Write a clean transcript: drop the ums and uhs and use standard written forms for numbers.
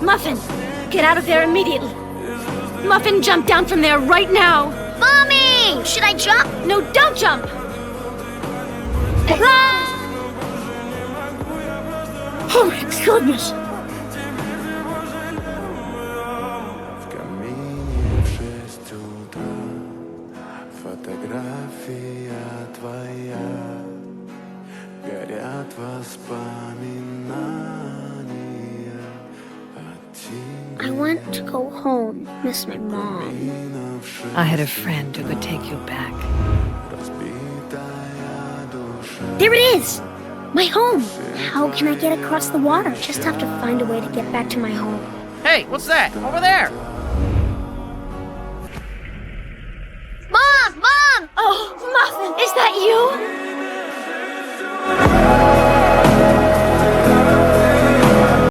Muffin, get out of there immediately. Muffin, jump down from there right now. Mommy! Should I jump? No, don't jump! Ah! Oh my goodness! В камине в 6 утра фотография твоя, горят воспоминания от тебя. I want to go home, miss my mom. I had a friend who could take you back. There it is! My home! How can I get across the water? Just have to find a way to get back to my home. Hey, what's that? Over there! Mom! Mom! Oh, Muffin, is that you?